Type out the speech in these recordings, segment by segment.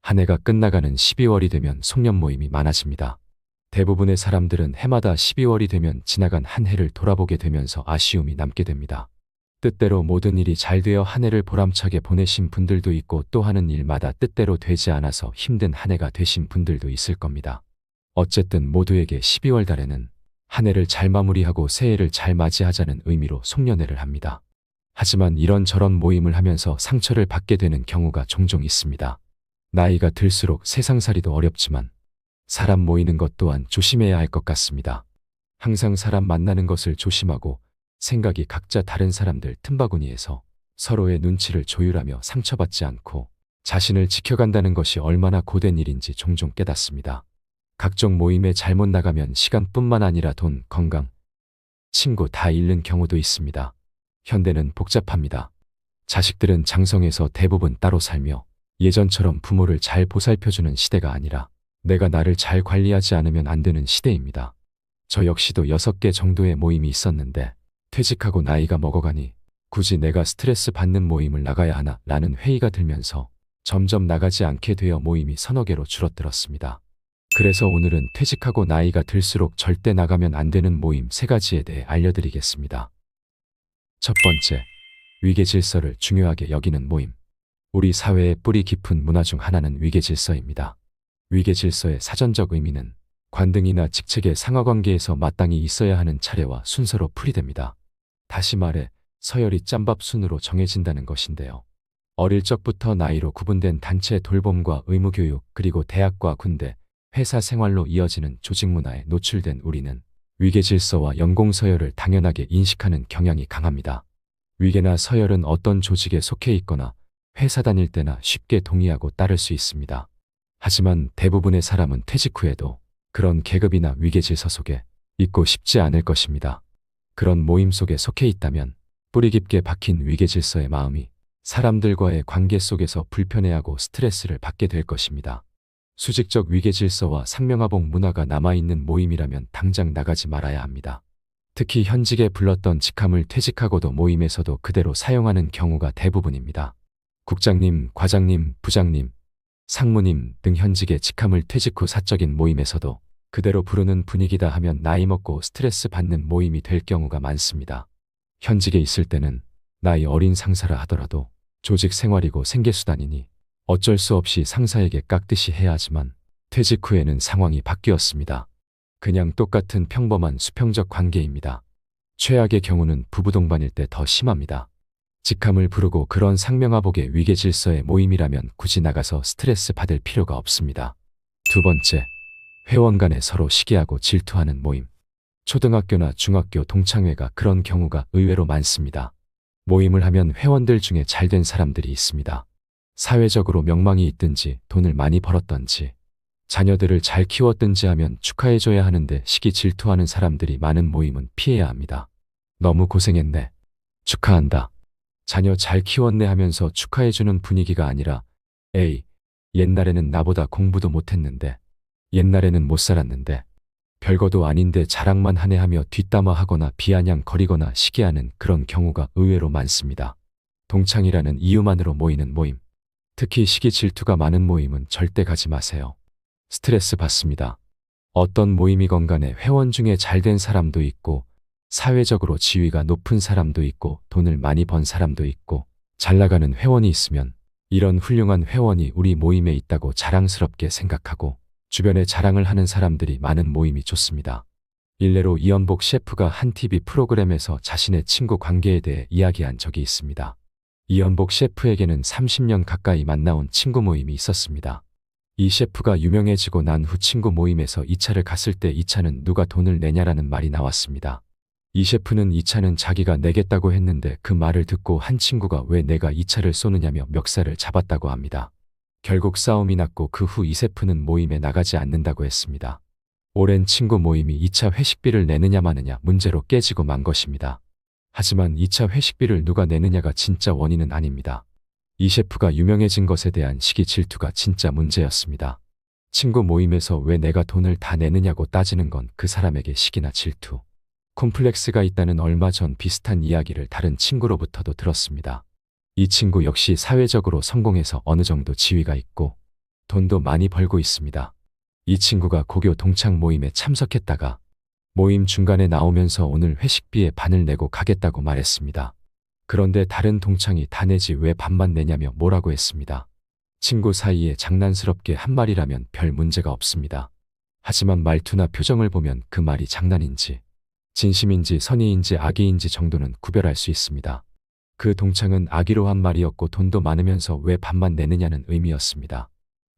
한 해가 끝나가는 12월이 되면 송년 모임이 많아집니다. 대부분의 사람들은 해마다 12월이 되면 지나간 한 해를 돌아보게 되면서 아쉬움이 남게 됩니다. 뜻대로 모든 일이 잘 되어 한 해를 보람차게 보내신 분들도 있고 또 하는 일마다 뜻대로 되지 않아서 힘든 한 해가 되신 분들도 있을 겁니다. 어쨌든 모두에게 12월 달에는 한 해를 잘 마무리하고 새해를 잘 맞이하자는 의미로 송년회를 합니다. 하지만 이런저런 모임을 하면서 상처를 받게 되는 경우가 종종 있습니다. 나이가 들수록 세상살이도 어렵지만 사람 모이는 것 또한 조심해야 할 것 같습니다. 항상 사람 만나는 것을 조심하고 생각이 각자 다른 사람들 틈바구니에서 서로의 눈치를 조율하며 상처받지 않고 자신을 지켜간다는 것이 얼마나 고된 일인지 종종 깨닫습니다. 각종 모임에 잘못 나가면 시간뿐만 아니라 돈, 건강, 친구 다 잃는 경우도 있습니다. 현대는 복잡합니다. 자식들은 장성에서 대부분 따로 살며 예전처럼 부모를 잘 보살펴주는 시대가 아니라 내가 나를 잘 관리하지 않으면 안 되는 시대입니다. 저 역시도 6개 정도의 모임이 있었는데 퇴직하고 나이가 먹어가니 굳이 내가 스트레스 받는 모임을 나가야 하나 라는 회의가 들면서 점점 나가지 않게 되어 모임이 서너 개로 줄어들었습니다. 그래서 오늘은 퇴직하고 나이가 들수록 절대 나가면 안 되는 모임 3가지에 대해 알려드리겠습니다. 첫 번째, 위계질서를 중요하게 여기는 모임. 우리 사회의 뿌리 깊은 문화 중 하나는 위계질서입니다. 위계질서의 사전적 의미는 관등이나 직책의 상하관계에서 마땅히 있어야 하는 차례와 순서로 풀이됩니다. 다시 말해 서열이 짬밥 순으로 정해진다는 것인데요. 어릴 적부터 나이로 구분된 단체 돌봄과 의무교육 그리고 대학과 군대, 회사 생활로 이어지는 조직 문화에 노출된 우리는 위계질서와 연공서열을 당연하게 인식하는 경향이 강합니다. 위계나 서열은 어떤 조직에 속해 있거나 회사 다닐 때나 쉽게 동의하고 따를 수 있습니다. 하지만 대부분의 사람은 퇴직 후에도 그런 계급이나 위계질서 속에 있고 싶지 않을 것입니다. 그런 모임 속에 속해 있다면 뿌리 깊게 박힌 위계질서의 마음이 사람들과의 관계 속에서 불편해하고 스트레스를 받게 될 것입니다. 수직적 위계질서와 상명하복 문화가 남아있는 모임이라면 당장 나가지 말아야 합니다. 특히 현직에 불렀던 직함을 퇴직하고도 모임에서도 그대로 사용하는 경우가 대부분입니다. 국장님, 과장님, 부장님, 상무님 등 현직의 직함을 퇴직 후 사적인 모임에서도 그대로 부르는 분위기다 하면 나이 먹고 스트레스 받는 모임이 될 경우가 많습니다. 현직에 있을 때는 나이 어린 상사라 하더라도 조직 생활이고 생계수단이니 어쩔 수 없이 상사에게 깍듯이 해야 하지만 퇴직 후에는 상황이 바뀌었습니다. 그냥 똑같은 평범한 수평적 관계입니다. 최악의 경우는 부부 동반일 때 더 심합니다. 직함을 부르고 그런 상명하복의 위계질서의 모임이라면 굳이 나가서 스트레스 받을 필요가 없습니다. 두 번째, 회원 간에 서로 시기하고 질투하는 모임. 초등학교나 중학교 동창회가 그런 경우가 의외로 많습니다. 모임을 하면 회원들 중에 잘된 사람들이 있습니다. 사회적으로 명망이 있든지 돈을 많이 벌었던지 자녀들을 잘 키웠든지 하면 축하해줘야 하는데 시기 질투하는 사람들이 많은 모임은 피해야 합니다. 너무 고생했네. 축하한다. 자녀 잘 키웠네 하면서 축하해주는 분위기가 아니라 에이, 옛날에는 나보다 공부도 못했는데 옛날에는 못 살았는데 별거도 아닌데 자랑만 하네 하며 뒷담화하거나 비아냥거리거나 시기하는 그런 경우가 의외로 많습니다. 동창이라는 이유만으로 모이는 모임, 특히 시기 질투가 많은 모임은 절대 가지 마세요. 스트레스 받습니다. 어떤 모임이건 간에 회원 중에 잘된 사람도 있고 사회적으로 지위가 높은 사람도 있고 돈을 많이 번 사람도 있고 잘 나가는 회원이 있으면 이런 훌륭한 회원이 우리 모임에 있다고 자랑스럽게 생각하고 주변에 자랑을 하는 사람들이 많은 모임이 좋습니다. 일례로 이연복 셰프가 한 TV 프로그램에서 자신의 친구 관계에 대해 이야기한 적이 있습니다. 이연복 셰프에게는 30년 가까이 만나온 친구 모임이 있었습니다. 이 셰프가 유명해지고 난 후 친구 모임에서 2차를 갔을 때 2차는 누가 돈을 내냐라는 말이 나왔습니다. 이 셰프는 2차는 자기가 내겠다고 했는데 그 말을 듣고 한 친구가 왜 내가 2차를 쏘느냐며 멱살을 잡았다고 합니다. 결국 싸움이 났고 그 후 이 셰프는 모임에 나가지 않는다고 했습니다. 오랜 친구 모임이 2차 회식비를 내느냐 마느냐 문제로 깨지고 만 것입니다. 하지만 2차 회식비를 누가 내느냐가 진짜 원인은 아닙니다. 이 셰프가 유명해진 것에 대한 시기 질투가 진짜 문제였습니다. 친구 모임에서 왜 내가 돈을 다 내느냐고 따지는 건 그 사람에게 시기나 질투, 콤플렉스가 있다는 얼마 전 비슷한 이야기를 다른 친구로부터도 들었습니다. 이 친구 역시 사회적으로 성공해서 어느 정도 지위가 있고 돈도 많이 벌고 있습니다. 이 친구가 고교 동창 모임에 참석했다가 모임 중간에 나오면서 오늘 회식비의 반을 내고 가겠다고 말했습니다. 그런데 다른 동창이 다 내지 왜 반만 내냐며 뭐라고 했습니다. 친구 사이에 장난스럽게 한 말이라면 별 문제가 없습니다. 하지만 말투나 표정을 보면 그 말이 장난인지 진심인지 선의인지 악의인지 정도는 구별할 수 있습니다. 그 동창은 악의로 한 말이었고 돈도 많으면서 왜 반만 내느냐는 의미였습니다.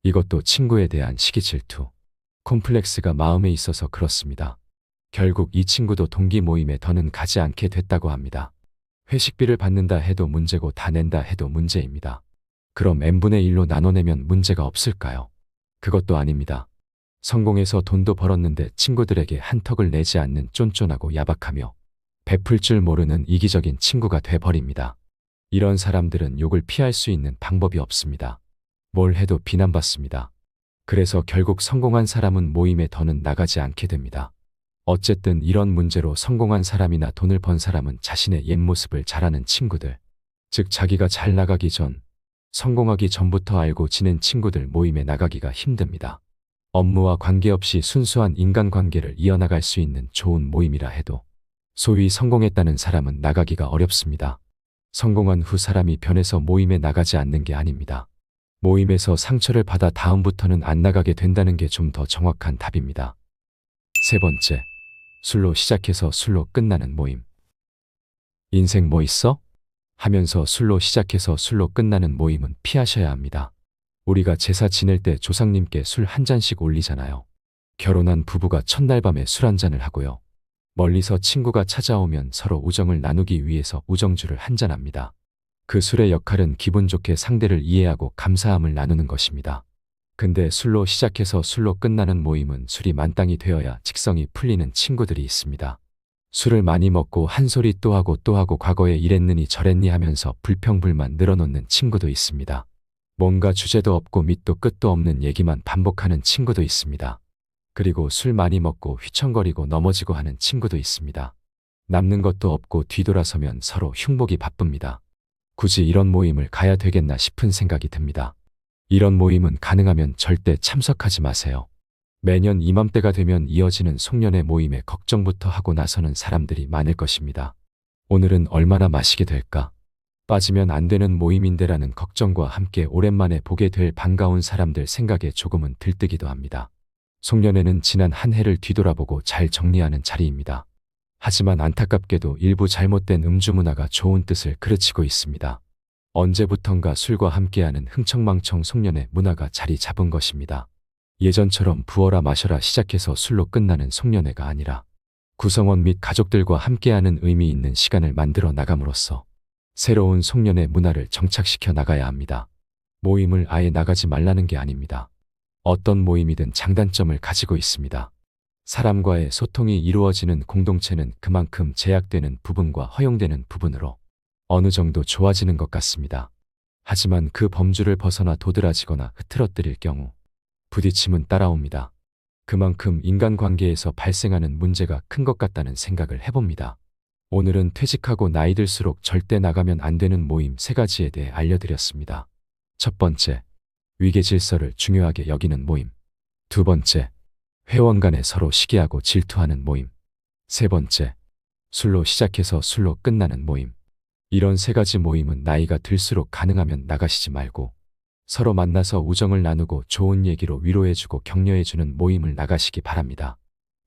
이것도 친구에 대한 시기 질투, 콤플렉스가 마음에 있어서 그렇습니다. 결국 이 친구도 동기 모임에 더는 가지 않게 됐다고 합니다. 회식비를 받는다 해도 문제고 다 낸다 해도 문제입니다. 그럼 n분의 1로 나눠내면 문제가 없을까요? 그것도 아닙니다. 성공해서 돈도 벌었는데 친구들에게 한턱을 내지 않는 쫀쫀하고 야박하며 베풀 줄 모르는 이기적인 친구가 돼버립니다. 이런 사람들은 욕을 피할 수 있는 방법이 없습니다. 뭘 해도 비난받습니다. 그래서 결국 성공한 사람은 모임에 더는 나가지 않게 됩니다. 어쨌든 이런 문제로 성공한 사람이나 돈을 번 사람은 자신의 옛 모습을 잘 아는 친구들, 즉 자기가 잘 나가기 전, 성공하기 전부터 알고 지낸 친구들 모임에 나가기가 힘듭니다. 업무와 관계없이 순수한 인간관계를 이어나갈 수 있는 좋은 모임이라 해도 소위 성공했다는 사람은 나가기가 어렵습니다. 성공한 후 사람이 변해서 모임에 나가지 않는 게 아닙니다. 모임에서 상처를 받아 다음부터는 안 나가게 된다는 게 좀 더 정확한 답입니다. 세 번째, 술로 시작해서 술로 끝나는 모임. 인생 뭐 있어? 하면서 술로 시작해서 술로 끝나는 모임은 피하셔야 합니다. 우리가 제사 지낼 때 조상님께 술 한 잔씩 올리잖아요. 결혼한 부부가 첫날 밤에 술 한 잔을 하고요. 멀리서 친구가 찾아오면 서로 우정을 나누기 위해서 우정주를 한 잔합니다. 그 술의 역할은 기분 좋게 상대를 이해하고 감사함을 나누는 것입니다. 근데 술로 시작해서 술로 끝나는 모임은 술이 만땅이 되어야 직성이 풀리는 친구들이 있습니다. 술을 많이 먹고 한 소리 또 하고 과거에 이랬느니 저랬니 하면서 불평불만 늘어놓는 친구도 있습니다. 뭔가 주제도 없고 밑도 끝도 없는 얘기만 반복하는 친구도 있습니다. 그리고 술 많이 먹고 휘청거리고 넘어지고 하는 친구도 있습니다. 남는 것도 없고 뒤돌아서면 서로 흉보기 바쁩니다. 굳이 이런 모임을 가야 되겠나 싶은 생각이 듭니다. 이런 모임은 가능하면 절대 참석하지 마세요. 매년 이맘때가 되면 이어지는 송년회 모임에 걱정부터 하고 나서는 사람들이 많을 것입니다. 오늘은 얼마나 마시게 될까? 빠지면 안 되는 모임인데라는 걱정과 함께 오랜만에 보게 될 반가운 사람들 생각에 조금은 들뜨기도 합니다. 송년회는 지난 한 해를 뒤돌아보고 잘 정리하는 자리입니다. 하지만 안타깝게도 일부 잘못된 음주 문화가 좋은 뜻을 그르치고 있습니다. 언제부턴가 술과 함께하는 흥청망청 송년회 문화가 자리 잡은 것입니다. 예전처럼 부어라 마셔라 시작해서 술로 끝나는 송년회가 아니라 구성원 및 가족들과 함께하는 의미 있는 시간을 만들어 나감으로써 새로운 송년회 문화를 정착시켜 나가야 합니다. 모임을 아예 나가지 말라는 게 아닙니다. 어떤 모임이든 장단점을 가지고 있습니다. 사람과의 소통이 이루어지는 공동체는 그만큼 제약되는 부분과 허용되는 부분으로 어느 정도 좋아지는 것 같습니다. 하지만 그 범주를 벗어나 도드라지거나 흐트러뜨릴 경우 부딪힘은 따라옵니다. 그만큼 인간관계에서 발생하는 문제가 큰 것 같다는 생각을 해봅니다. 오늘은 퇴직하고 나이 들수록 절대 나가면 안 되는 모임 3가지에 대해 알려드렸습니다. 첫 번째, 위계 질서를 중요하게 여기는 모임. 두 번째, 회원 간에 서로 시기하고 질투하는 모임. 세 번째, 술로 시작해서 술로 끝나는 모임. 이런 3가지 모임은 나이가 들수록 가능하면 나가시지 말고 서로 만나서 우정을 나누고 좋은 얘기로 위로해주고 격려해주는 모임을 나가시기 바랍니다.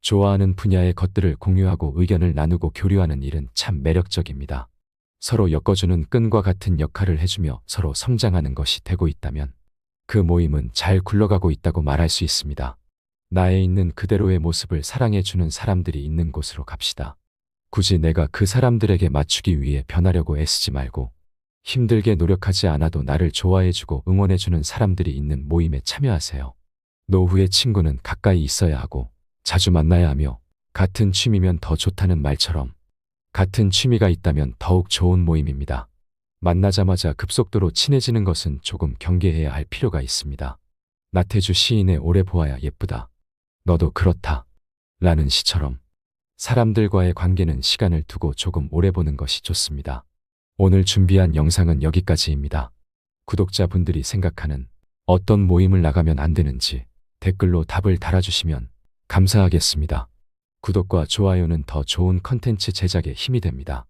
좋아하는 분야의 것들을 공유하고 의견을 나누고 교류하는 일은 참 매력적입니다. 서로 엮어주는 끈과 같은 역할을 해주며 서로 성장하는 것이 되고 있다면 그 모임은 잘 굴러가고 있다고 말할 수 있습니다. 나에 있는 그대로의 모습을 사랑해주는 사람들이 있는 곳으로 갑시다. 굳이 내가 그 사람들에게 맞추기 위해 변하려고 애쓰지 말고 힘들게 노력하지 않아도 나를 좋아해주고 응원해주는 사람들이 있는 모임에 참여하세요. 노후의 친구는 가까이 있어야 하고 자주 만나야 하며 같은 취미면 더 좋다는 말처럼 같은 취미가 있다면 더욱 좋은 모임입니다. 만나자마자 급속도로 친해지는 것은 조금 경계해야 할 필요가 있습니다. 나태주 시인의 오래 보아야 예쁘다. 너도 그렇다. 라는 시처럼 사람들과의 관계는 시간을 두고 조금 오래 보는 것이 좋습니다. 오늘 준비한 영상은 여기까지입니다. 구독자분들이 생각하는 어떤 모임을 나가면 안 되는지 댓글로 답을 달아주시면 감사하겠습니다. 구독과 좋아요는 더 좋은 컨텐츠 제작에 힘이 됩니다.